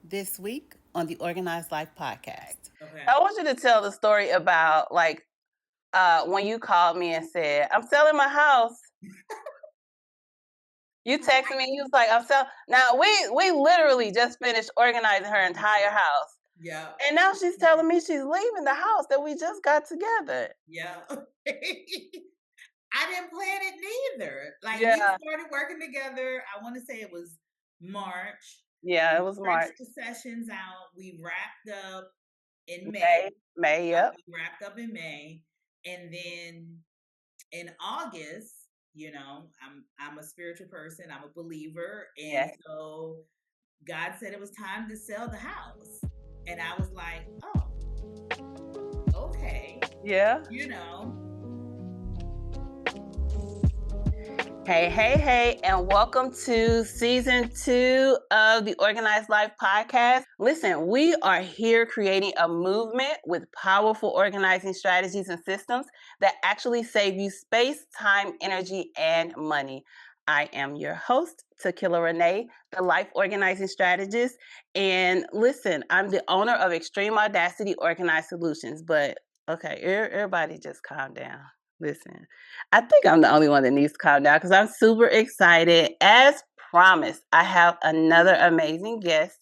This week on the Organized Life podcast. Okay. I want you to tell the story about when you called me and said, I'm selling my house. You texted me, you was like, I'm selling. Now we literally just finished organizing her entire house. Yeah. And now she's telling me she's leaving the house that we just got together. Yeah. I didn't plan it neither. Like we Yeah. started working together. I want to say it was March. Yeah, it We was stretched March. the sessions out. We wrapped up in May. May, Yeah, yep. we wrapped up in May, and then in August, I'm a spiritual person. I'm a believer, and Yes. so God said it was time to sell the house, and I was like, oh, okay, Yeah. you know. Hey, and welcome to season 2 of the Organized Life podcast. Listen, we are here creating a movement with powerful organizing strategies and systems that actually save you space, time, energy, and money. I am your host, Tequila Renee, the Life Organizing Strategist. And listen, I'm the owner of Extreme Audacity Organized Solutions. But okay, everybody just calm down. Listen, I think I'm the only one that needs to calm down because I'm super excited. As promised, I have another amazing guest.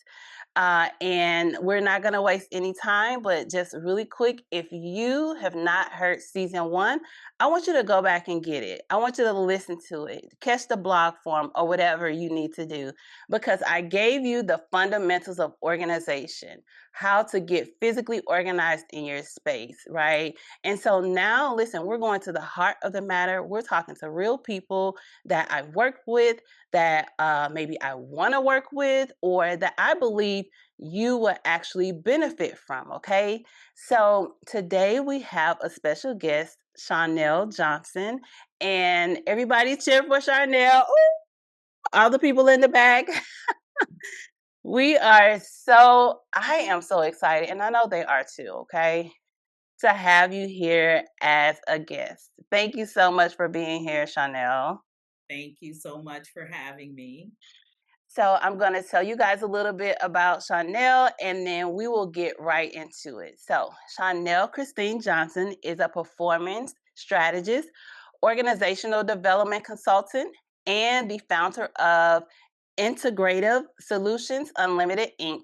And we're not going to waste any time, but just really quick, if you have not heard season 1, I want you to go back and get it. I want you to listen to it, catch the blog form or whatever you need to do, because I gave you the fundamentals of organization, how to get physically organized in your space, right? And so now, listen, we're going to the heart of the matter. We're talking to real people that I've worked with, that maybe I want to work with, or that I believe you will actually benefit from. Okay. So today we have a special guest, Chaunel Johnson, and everybody cheer for Chaunel. Ooh, all the people in the back. I am so excited, and I know they are too. Okay, to have you here as a guest. Thank you so much for being here, Chaunel. Thank you so much for having me. So I'm going to tell you guys a little bit about Chaunel, and then we will get right into it. So Chaunel Christine Johnson is a performance strategist, organizational development consultant, and the founder of Integrative Solutions Unlimited Inc.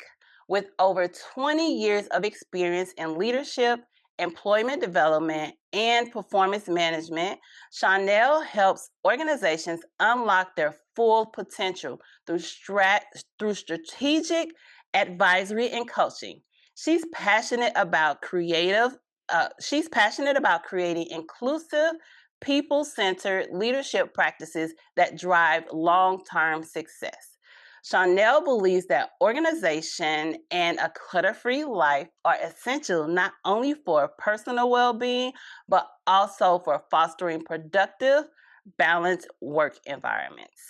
With over 20 years of experience in leadership, employment development, and performance management, Chaunel helps organizations unlock their full potential through strategic advisory and coaching. She's passionate about she's passionate about creating inclusive, people-centered leadership practices that drive long-term success. Chaunel believes that organization and a clutter-free life are essential not only for personal well-being, but also for fostering productive, balanced work environments.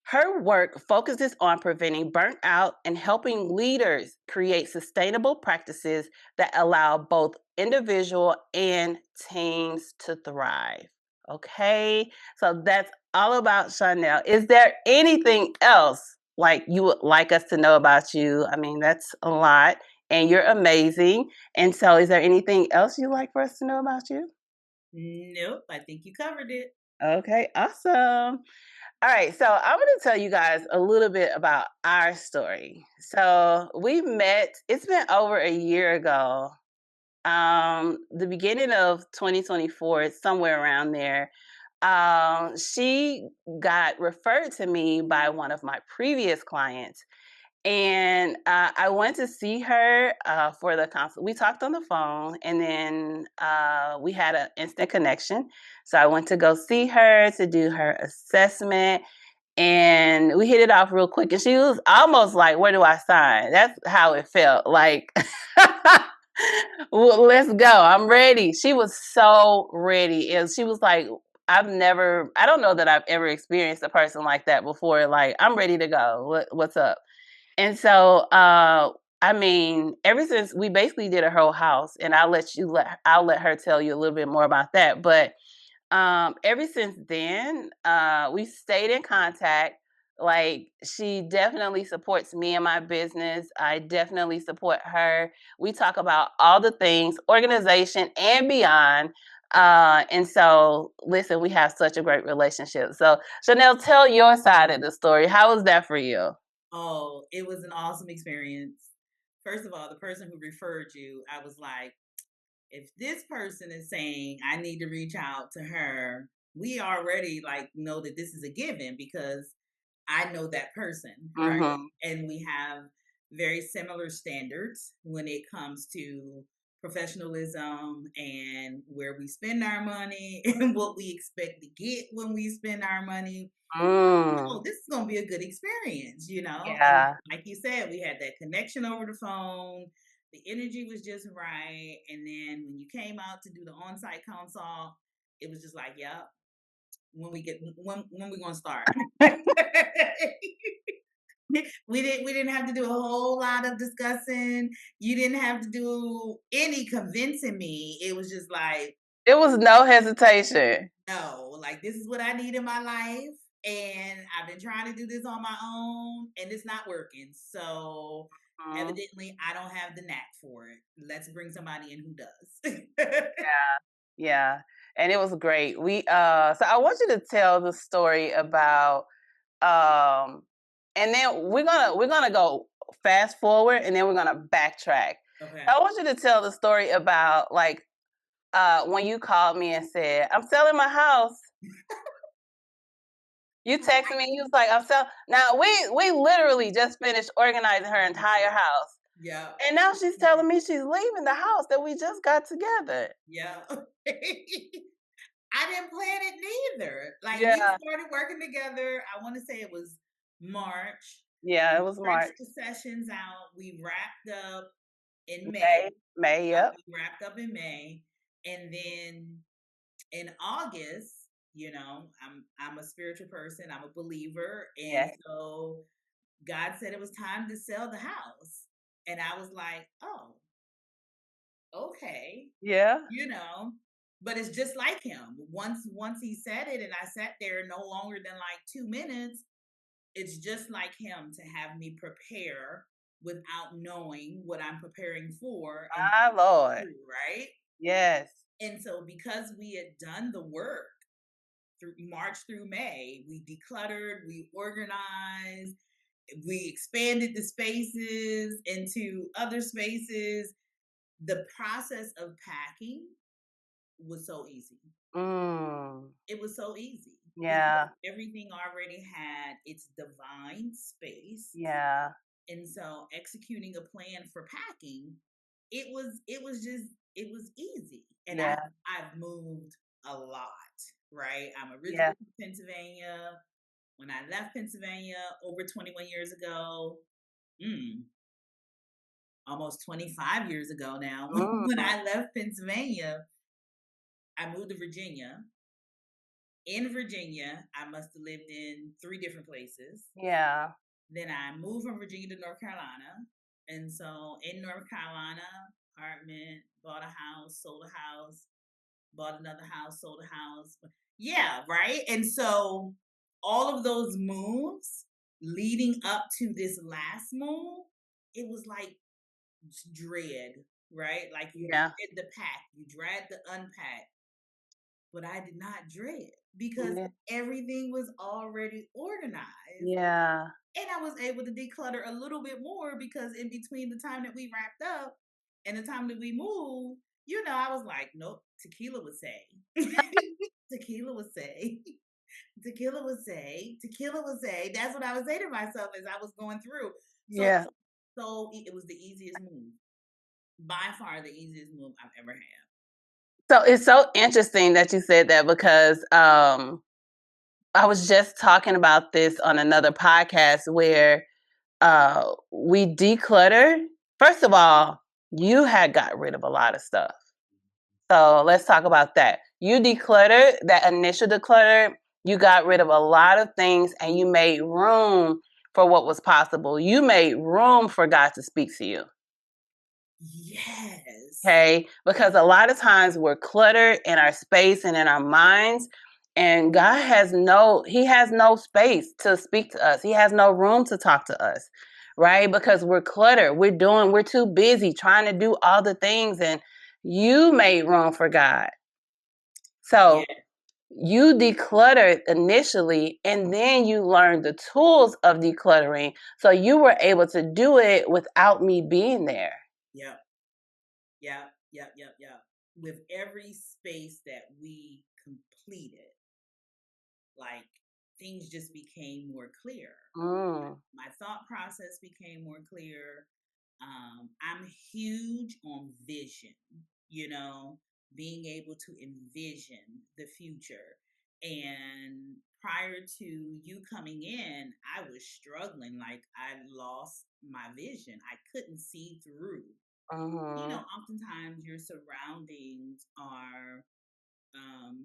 Her work focuses on preventing burnout and helping leaders create sustainable practices that allow both individual and teams to thrive. Okay, so that's all about Chaunel. Is there anything else like you would like us to know about you? I mean, that's a lot, and you're amazing. And so, is there anything else you'd like for us to know about you? Nope, I think you covered it. Okay, awesome. All right, so I'm going to tell you guys a little bit about our story. So we met, it's been over a year ago, the beginning of 2024, somewhere around there. She got referred to me by one of my previous clients. And I went to see her for the consult. We talked on the phone, and then we had an instant connection. So I went to go see her to do her assessment, and we hit it off real quick. And she was almost like, "Where do I sign?" That's how it felt. Like, well, let's go. I'm ready. She was so ready, and she was like, I don't know that I've ever experienced a person like that before. Like, I'm ready to go. What's up? And so, I mean, ever since we basically did her whole house, and I'll let her tell you a little bit more about that. But ever since then, we stayed in contact. Like, she definitely supports me in my business. I definitely support her. We talk about all the things, organization and beyond. And so, listen, we have such a great relationship. So, Chaunel, tell your side of the story. How was that for you? Oh, it was an awesome experience. First of all, the person who referred you, I was like, if this person is saying I need to reach out to her, we already like know that this is a given because I know that person, right? Mm-hmm. And we have very similar standards when it comes to professionalism and where we spend our money and what we expect to get when we spend our money. Oh, Mm. this is going to be a good experience, And Yeah. like you said, we had that connection over the phone. The energy was just right. And then when you came out to do the on site consult, it was just like, yep, when we gonna start? We didn't have to do a whole lot of discussing. You didn't have to do any convincing me. It was just like, It was no hesitation. no, like this is what I need in my life. And I've been trying to do this on my own and it's not working. So Mhm. evidently I don't have the knack for it. Let's bring somebody in who does. Yeah. And it was great. So I want you to tell the story about um and then we're gonna go fast forward and then we're gonna backtrack. Okay. I want you to tell the story about like when you called me and said, I'm selling my house. You texted me and you was like, I'm selling. Now we literally just finished organizing her entire house. Yeah. And now she's telling me she's leaving the house that we just got together. Yeah. I didn't plan it neither. Like we Yeah. started working together. I want to say it was March. Yeah, it We was stretched March. the sessions out. We wrapped up in May. May, Yep, yep. we wrapped up in May, and then in August, I'm a spiritual person. I'm a believer, and Yeah. so God said it was time to sell the house, and I was like, oh, okay, Yeah. you know but it's just like him. Once he said it and I sat there no longer than like 2 minutes, it's just like him to have me prepare without knowing what I'm preparing for and My Lord. right. Yes. And so because we had done the work through March through May, we decluttered, we organized, we expanded the spaces into other spaces. The process of packing was so easy. Mm. It was so easy because Yeah. everything already had its divine space. Yeah. And so executing a plan for packing, it was easy. And Yeah. I've moved a lot, right? I'm Yeah. originally from Pennsylvania. When I left Pennsylvania over 21 years ago, mm, almost 25 years ago now, Mm. when I left Pennsylvania, I moved to Virginia. In Virginia, I must have lived in three different places. Yeah. Then I moved from Virginia to North Carolina. And so in North Carolina, apartment, bought a house, sold a house, bought another house, sold a house. Yeah, right. And so all of those moves leading up to this last move, it was like dread, right? Like you Yeah. dread the pack, you dread the unpack, but I did not dread because Yeah. everything was already organized. Yeah. And I was able to declutter a little bit more because in between the time that we wrapped up and the time that we moved, I was like, nope, tequila would say. Tequila would say. Tequila would say. Tequila would say. That's what I would say to myself as I was going through. So, Yeah. so it was the easiest move. By far the easiest move I've ever had. So it's so interesting that you said that because I was just talking about this on another podcast where we declutter. First of all, you had got rid of a lot of stuff. So let's talk about that. You decluttered, that initial declutter, you got rid of a lot of things and you made room for what was possible. You made room for God to speak to you. Yes. Okay? Because a lot of times we're cluttered in our space and in our minds. And God has he has no space to speak to us. He has no room to talk to us, right? Because we're cluttered. We're too busy trying to do all the things, and you made room for God. So you decluttered initially, and then you learned the tools of decluttering. So you were able to do it without me being there. Yep. With every space that we completed, like, things just became more clear. My thought process became more clear. I'm huge on vision, being able to envision the future. And prior to you coming in, I was struggling. Like, I lost my vision. I couldn't see through. Oftentimes your surroundings are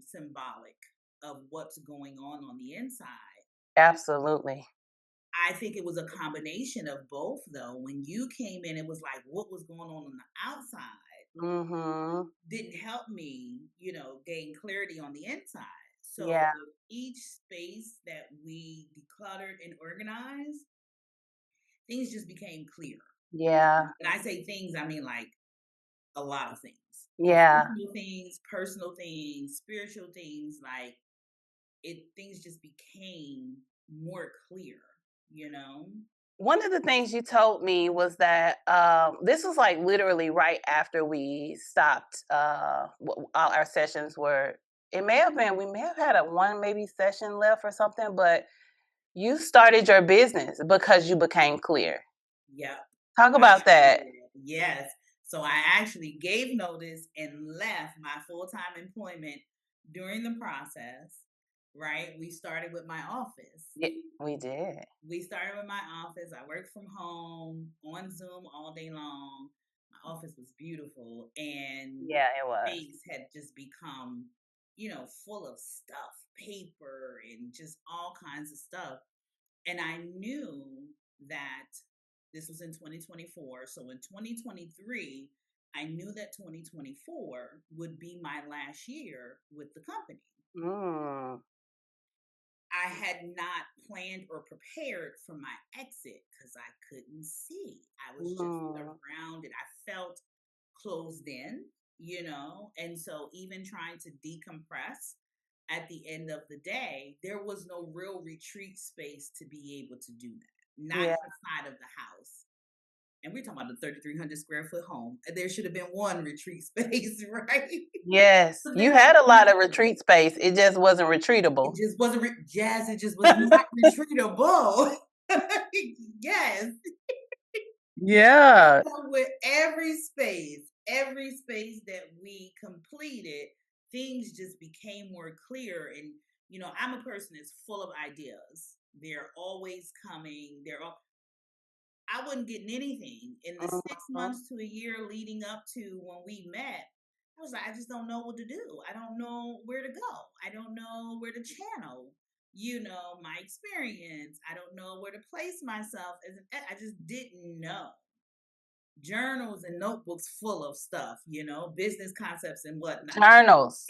symbolic of what's going on the inside. Absolutely. I think it was a combination of both, though. When you came in, it was like what was going on the outside didn't help me, gain clarity on the inside. So with each space that we decluttered and organized, things just became clear. Yeah. When I say things, I mean like a lot of things. Yeah. Professional things, personal things, spiritual things, like things just became more clear, One of the things you told me was that this was like literally right after we stopped. All our sessions were. It may have been. We may have had one maybe session left or something, but you started your business because you became clear. Yep. Talk about that. Yes. So I actually gave notice and left my full-time employment during the process, right? We started with my office. Yeah, we did. We started with my office. I worked from home on Zoom all day long. My office was beautiful, and Yeah, it was. space had just become, full of stuff, paper, and just all kinds of stuff. And I knew that this was in 2024. So in 2023, I knew that 2024 would be my last year with the company. I had not planned or prepared for my exit because I couldn't see. I was just surrounded. I felt closed in, and so even trying to decompress at the end of the day, there was no real retreat space to be able to do that, not inside of the house. And we're talking about a 3,300 square foot home. There should have been one retreat space, right? Yes, you had a lot of retreat space. It just wasn't retreatable. It just wasn't, it just was not retreatable. Yes. Yeah. So with every space that we completed, things just became more clear. And I'm a person that's full of ideas. They're always coming. I wasn't getting anything in the 6 months to a year leading up to when we met. I was like, I just don't know what to do. I don't know where to go. I don't know where to channel, my experience. I don't know where to place myself I just didn't know. Journals and notebooks full of stuff, business concepts and whatnot. Journals.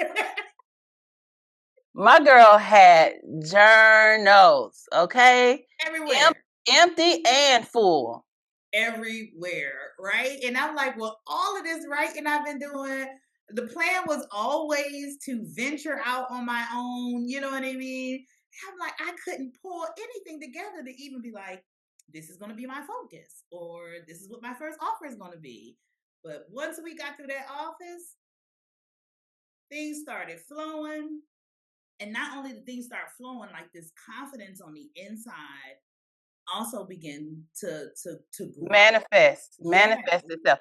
My girl had journals, okay? Everywhere. Empty and full. Everywhere, right? And I'm like, well, all of this writing I've been doing, the plan was always to venture out on my own, you know what I mean? I'm like, I couldn't pull anything together to even be like, this is going to be my focus, or this is what my first offer is going to be. But once we got through that office, things started flowing. And not only did things start flowing, like this confidence on the inside also begin to grow. Manifest itself.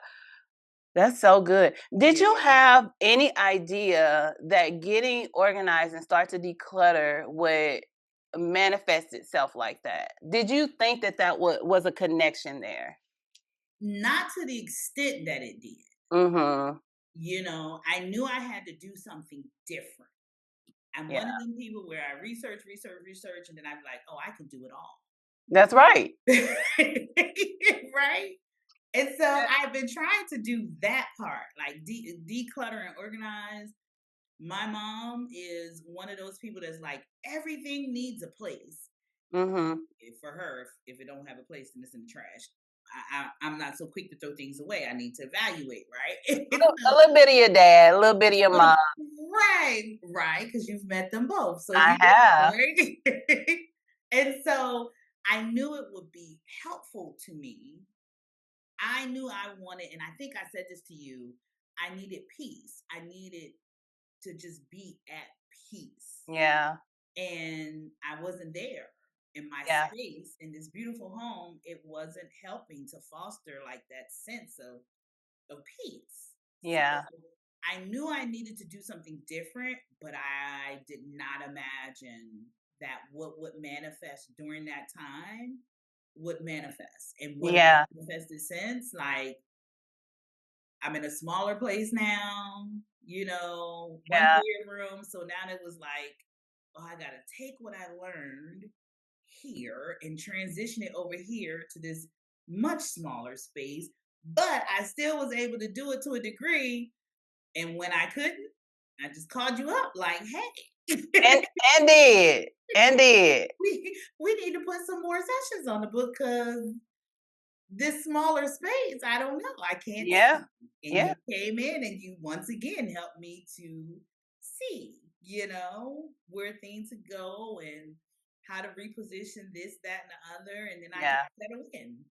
That's so good. Did you have any idea that getting organized and start to declutter would manifest itself like that? Did you think that was a connection there? Not to the extent that it did. I knew I had to do something different. I'm one of them people where I research, and then I'd be like, oh, I can do it all. That's right. Right? And so I've been trying to do that part, like declutter and organize. My mom is one of those people that's like, everything needs a place. Mm-hmm. For her, if it don't have a place, then it's in the trash. I'm not so quick to throw things away. I need to evaluate, right? A little bit of your dad, a little bit of your mom. Right, because you've met them both, so I you have. right. And so I knew it would be helpful to me. I knew I wanted, and I think I said this to you. I needed peace. I needed to just be at peace, Yeah. and I wasn't there in my Yeah. space in this beautiful home. It wasn't helping to foster like that sense of peace. So Yeah. I knew I needed to do something different, but I did not imagine that what would manifest during that time would manifest. And what it Yeah. manifested since, like, I'm in a smaller place now, one Yeah. bedroom. So now it was like, oh, I got to take what I learned here and transition it over here to this much smaller space. But I still was able to do it to a degree. And when I couldn't, I just called you up like, hey, And and did. And did. we need to put some more sessions on the book because this smaller space, I don't know. I can't Yeah. see. And Yeah. you came in and you once again helped me to see, where things to go and how to reposition this, that, and the other. And then I could Yeah. settle in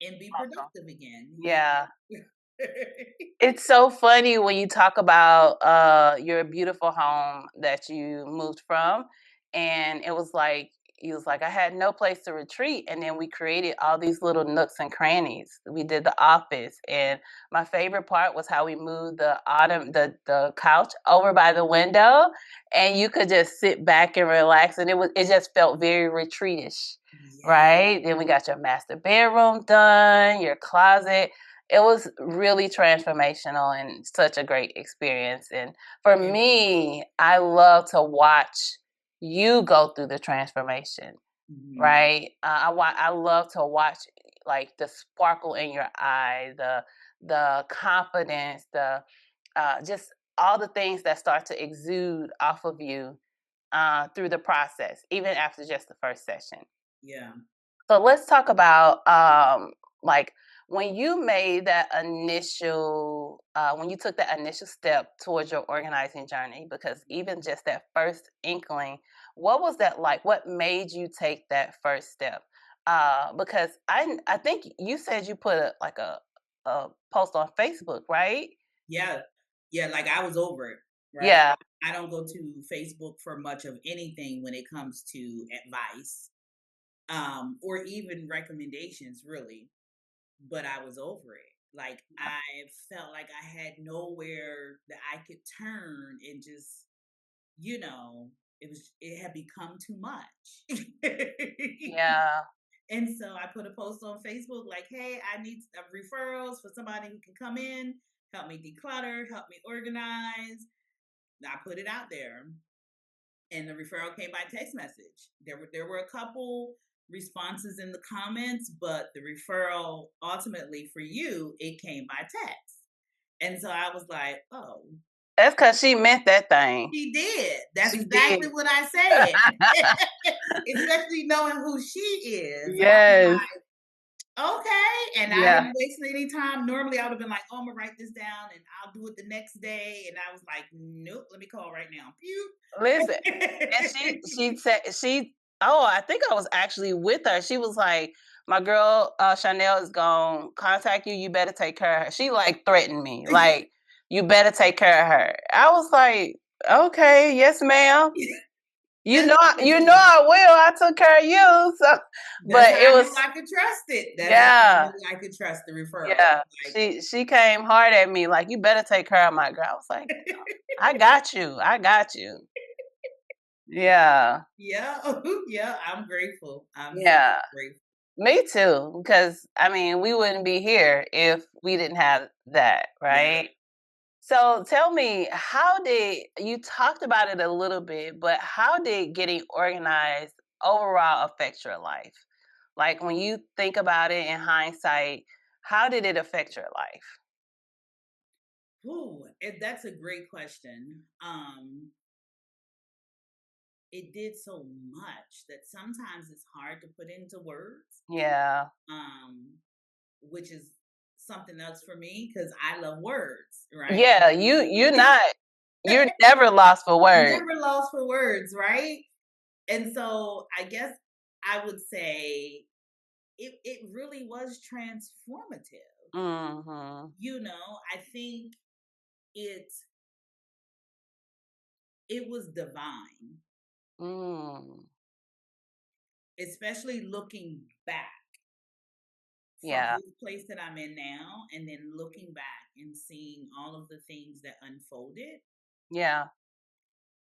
and be Awesome. productive again. Yeah. It's so funny when you talk about your beautiful home that you moved from, and it was like he was like, I had no place to retreat, and then we created all these little nooks and crannies. We did the office, and my favorite part was how we moved the couch over by the window, and you could just sit back and relax, and it just felt very retreatish, Yeah. right? Then we got your master bedroom done, your closet. It was really transformational and such a great experience. And for It, me, I love to watch you go through the transformation, mhm. right? I love to watch like the sparkle in your eye, the confidence, the just all the things that start to exude off of you through the process, even after just the first session. Yeah. So let's talk about like when you made that when you took that initial step towards your organizing journey, because even just that first inkling, what was that like? What made you take that first step? Because I think you said you put a post on Facebook, right? Yeah. Yeah. Like I was over it, right? Yeah, I don't go to Facebook for much of anything when it comes to advice, or even recommendations, really. But I was over it. Like I felt like I had nowhere that I could turn and just, you know, it had become too much. yeah, And so I put a post on Facebook like, hey, I need referrals for somebody who can come in, help me declutter, help me organize. I put it out there, and the referral came by text message. There were a couple responses in the comments, but the referral ultimately for you, it came by text. And so I was like, oh, that's because she meant that thing. she did. That's She did. exactly what I said. Especially knowing who she is. I was Yes. like, okay. And I Yeah. didn't waste any time. Normally I would have been like, oh, I'm gonna write this down and I'll do it the next day. And I was like, nope, let me call right now. Pew. Listen, and she said I think I was actually with her. She was like, my girl Chaunel is gonna contact you. You better take care of her. She like threatened me, like, you better take care of her. I was like, okay, yes, ma'am. You know I will. I took care of you. So That's but it how I was knew I could trust it. That's how I yeah. knew I could trust the referral. Yeah. Like, She came hard at me, like, you better take care of my girl. I was like, I got you. I got you. Yeah. yeah, yeah, I'm grateful. I'm so Yeah. grateful. Me too, because I mean, we wouldn't be here if we didn't have that, Yeah. right? So tell me, how did you talked about it a little bit, but how did getting organized overall affect your life? Like when you think about it in hindsight, how did it affect your life? Ooh, that's a great question. It did so much that sometimes it's hard to put into words. Yeah. Um, which is something else for me because I love words, right? Yeah, you're never lost for words. Never lost for words, right? And so I guess I would say it really was transformative. Mm-hmm. I think it it was divine, Mm. especially looking back from Yeah. this place that I'm in now, and then looking back and seeing all of the things that unfolded Yeah.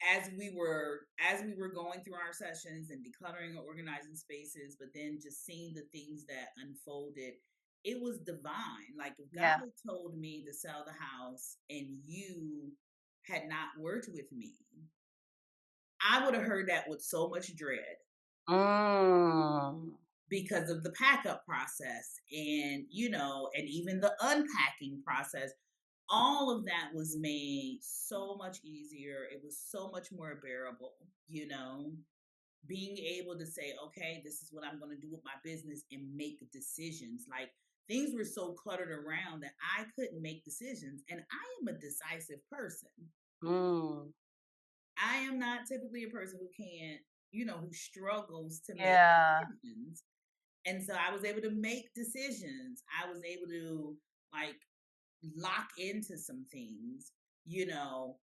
as we were going through our sessions and decluttering and organizing spaces, but then just seeing the things that unfolded. It was divine. Like if God Yeah. had told me to sell the house and you had not worked with me, I would have heard that with so much dread Mm. because of the pack up process and and even the unpacking process. All of that was made so much easier. It was so much more bearable, being able to say, okay, this is what I'm going to do with my business and make decisions. Like things were so cluttered around that I couldn't make decisions. And I am a decisive person. Mm. I am not typically a person who can't, who struggles to make Yeah. decisions. And so I was able to make decisions. I was able to like lock into some things. You know,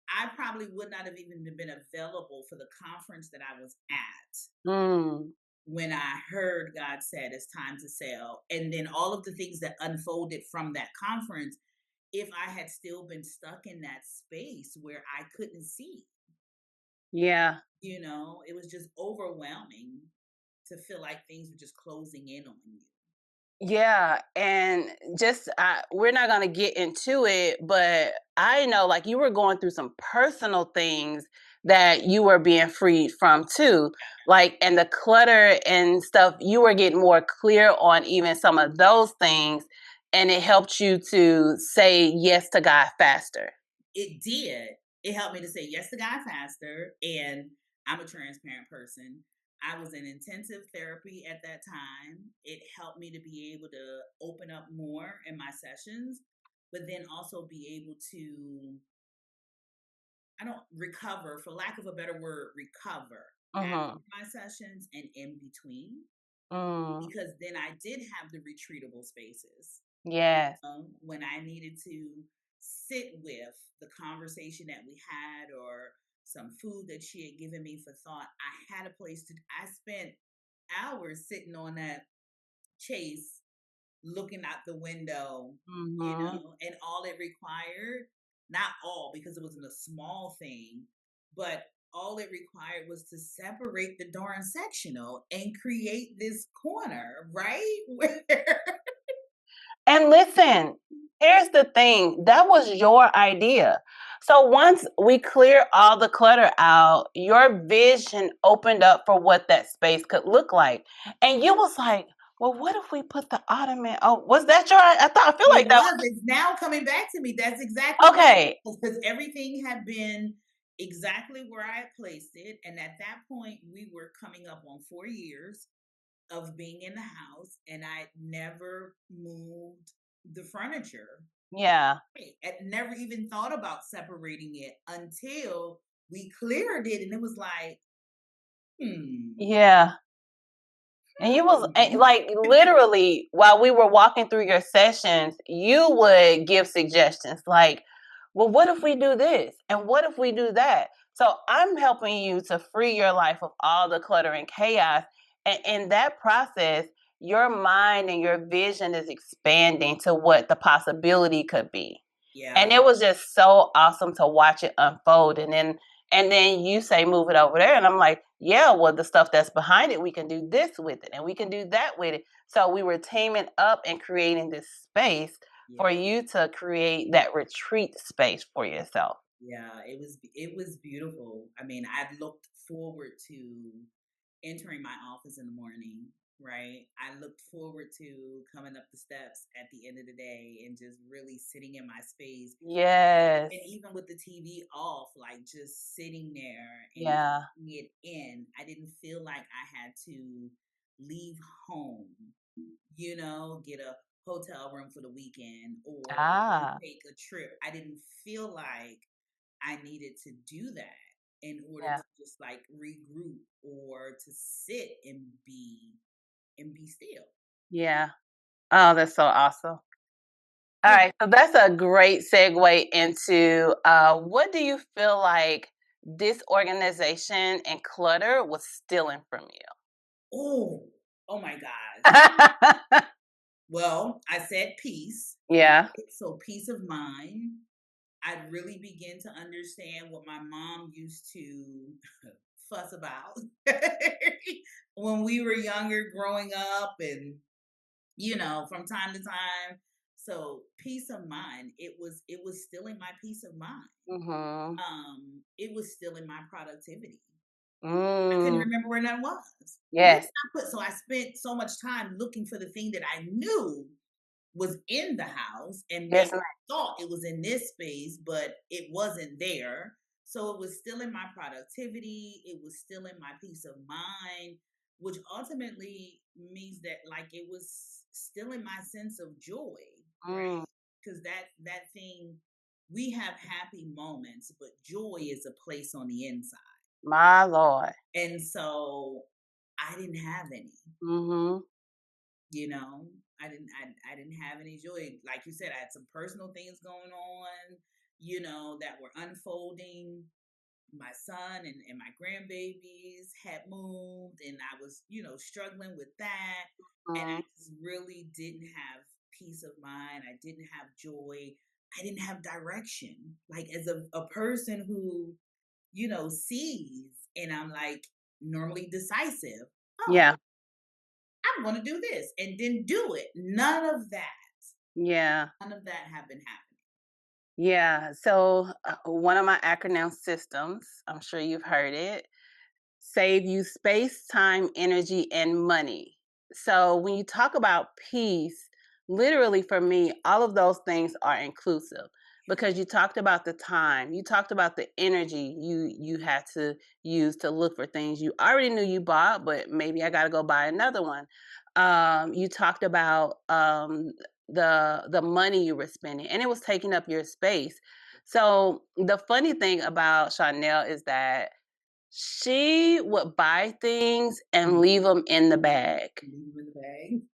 I probably would not have even been available for the conference that I was at Mm. when I heard God said it's time to sell. And then all of the things that unfolded from that conference, if I had still been stuck in that space where I couldn't see, Yeah. it was just overwhelming to feel like things were just closing in on you. Yeah, and just we're not going to get into it, but I know like you were going through some personal things that you were being freed from too. Like and the clutter and stuff, you were getting more clear on even some of those things and it helped you to say yes to God faster. It did. It helped me to say yes to God faster. And I'm a transparent person. I was in intensive therapy at that time. It helped me to be able to open up more in my sessions, but then also be able to, I don't recover, for lack of a better word, recover after Mhm. my sessions and in between, Mm. because then I did have the retreatable spaces Yes. when I needed to sit with the conversation that we had or some food that she had given me for thought. I had a place to, I spent hours sitting on that chase, looking out the window, Mhm. and all it required, not all because it wasn't a small thing, but all it required was to separate the darn sectional and create this corner, right? Where And listen, here's the thing that was your idea. So once we clear all the clutter out, your vision opened up for what that space could look like. And you was like, well, what if we put the ottoman? Oh, was that your? I feel like it that was. It's now coming back to me. That's exactly was what it okay. was because everything had been exactly where I had placed it. And at that point, we were coming up on 4 years of being in the house, and I never moved the furniture. Yeah. I never even thought about separating it until we cleared it, and it was like, hmm. Yeah. And you was Hmm. like literally while we were walking through your sessions, you would give suggestions like, well, what if we do this? And what if we do that? So I'm helping you to free your life of all the clutter and chaos. And in that process, your mind and your vision is expanding to what the possibility could be. And Yeah. it was just so awesome to watch it unfold. And then you say move it over there. And I'm like, yeah, well, the stuff that's behind it, we can do this with it and we can do that with it. So we were teaming up and creating this space for Yeah. you to create that retreat space for yourself. Yeah, it was beautiful. I mean, I looked forward to entering my office in the morning right? I looked forward to coming up the steps at the end of the day and just really sitting in my space. Yes. And even with the TV off, like just sitting there and Yeah. taking it in, I didn't feel like I had to leave home, get a hotel room for the weekend or Ah. take a trip. I didn't feel like I needed to do that in order Yeah. to just like regroup or to sit and be still. Yeah. Oh, that's so awesome. All Yeah. right, so that's a great segue into what do you feel like disorganization and clutter was stealing from Oh, oh my gosh. you? Well, I said peace. Yeah. So peace of mind. I really begin to understand what my mom used to fuss about when we were younger growing up and from time to time. So peace of mind, it was stealing my peace of mind. Mhm. It was stealing my productivity. I couldn't Mm. remember where that was. Where did Yes. I put? So I spent so much time looking for the thing that I knew was in the house and Yes, maybe ma'am. thought it was in this space, but it wasn't there. So it was still in my productivity. It was still in my peace of mind, which ultimately means that like it was still in my sense of joy, Mm. right? Because that thing, we have happy moments, but joy is a place on the inside. My Lord. And so I didn't have any. Mhm. You know, I didn't have any joy. Like you said, I had some personal things going on, that were unfolding. My son and my grandbabies had moved and I was, struggling with that. And I Mhm. just really didn't have peace of mind. I didn't have joy. I didn't have direction. Like as a person who, sees and I'm like normally decisive. Oh, Yeah. I'm going to do this and then do it. Yeah. None of that have been happening. Yeah. So one of my acronym systems, I'm sure you've heard it, save you space, time, energy, and money. So when you talk about peace, literally for me, all of those things are inclusive because you talked about the time, you talked about the energy you had to use to look for things you already knew you bought, but maybe I got to go buy another one. You talked about the money you were spending, and it was taking up your space. So the funny thing about Chaunel is that she would buy things and leave them in the bag. Leave them in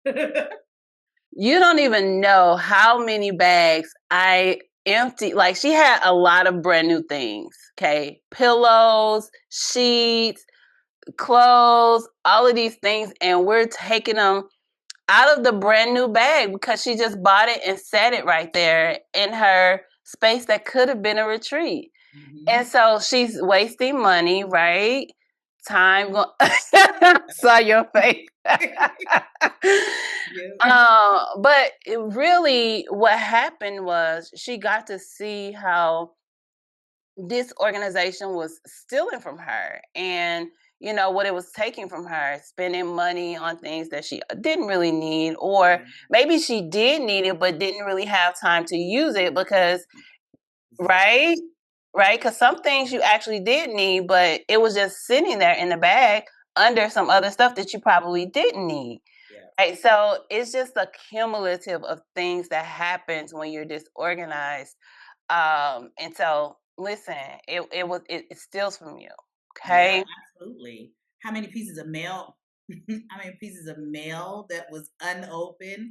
the bag. You don't even know how many bags I emptied. Like, she had a lot of brand new things, okay? Pillows, sheets, clothes, all of these things, and we're taking them out of the brand new bag because she just bought it and set it right there in her space that could have been a retreat. Mm-hmm. And so she's wasting money, right? Time go saw your face. Yep. But it really what happened was she got to see how this organization was stealing from her and what it was taking from her, spending money on things that she didn't really need, or maybe she did need it but didn't really have time to use it because Exactly. right? Right? Because some things you actually did need, but it was just sitting there in the bag under some other stuff that you probably didn't need. Yeah. Right? So it's just a cumulative of things that happens when you're disorganized. And so listen, it steals from you. Yeah, Okay. absolutely. How many pieces of mail? How many pieces of mail that was unopened?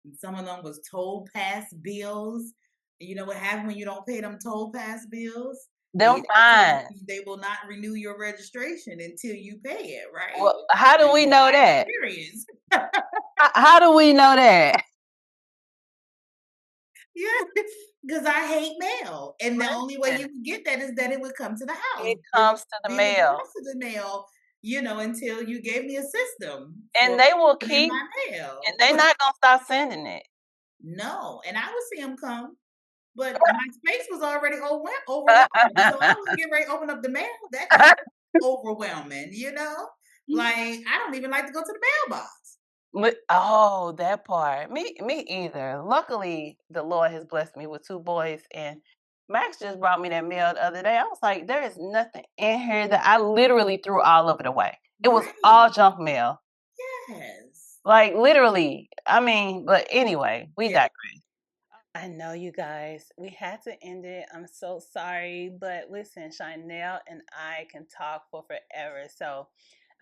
And some of them was toll pass bills. And you know what happens when you don't pay them toll pass bills? Them fine. They will not renew your registration until you pay it, right? Well, how do And we from know my that? experience, How do we know that? yeah, because I hate mail, and the only way you Listen, can get that is that it would come to the house. it It comes would to the be mail. addressed to the mail, until you gave me a system And for they will in keep my and mail. they're not gonna stop sending it. No, and I would see them come, but my space was already overwhelmed, so I was getting ready to open up the mail. That just overwhelming. Like I don't even like to go to the mailbox. Oh, that part. Me either. Luckily, the Lord has blessed me with 2 boys, and Max just brought me that mail the other day. I was like, there is nothing in here that I literally threw all of it away. It was all Right. junk mail. Yes. Like literally. I mean, but anyway, we Yeah. digress. I know, you guys. We had to end it. I'm so sorry. But listen, Chaunel and I can talk for forever. So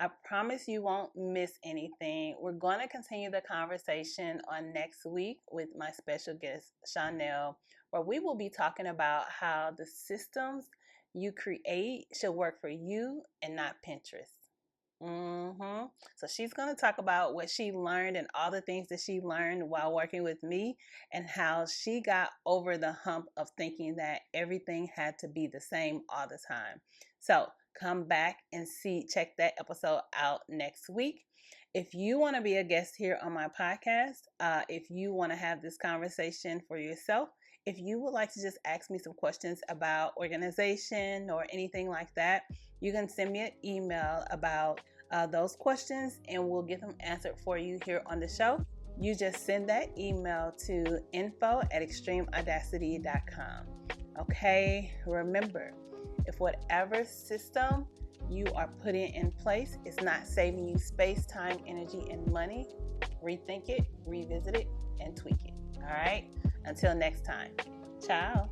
I promise you won't miss anything. We're going to continue the conversation on next week with my special guest, Chaunel, where we will be talking about how the systems you create should work for you and not Pinterest. So she's going to talk about what she learned and all the things that she learned while working with me and how she got over the hump of thinking that everything had to be the same all the time. So come back and check that episode out next week. If you want to be a guest here on my podcast, if you want to have this conversation for yourself, if you would like to just ask me some questions about organization or anything like that, you can send me an email about those questions and we'll get them answered for you here on the show. You just send that email to info@extremeaudacity.com. Okay, remember, if whatever system you are putting in place is not saving you space, time, energy, and money, rethink it, revisit it, and tweak it. All right, until next time. Ciao.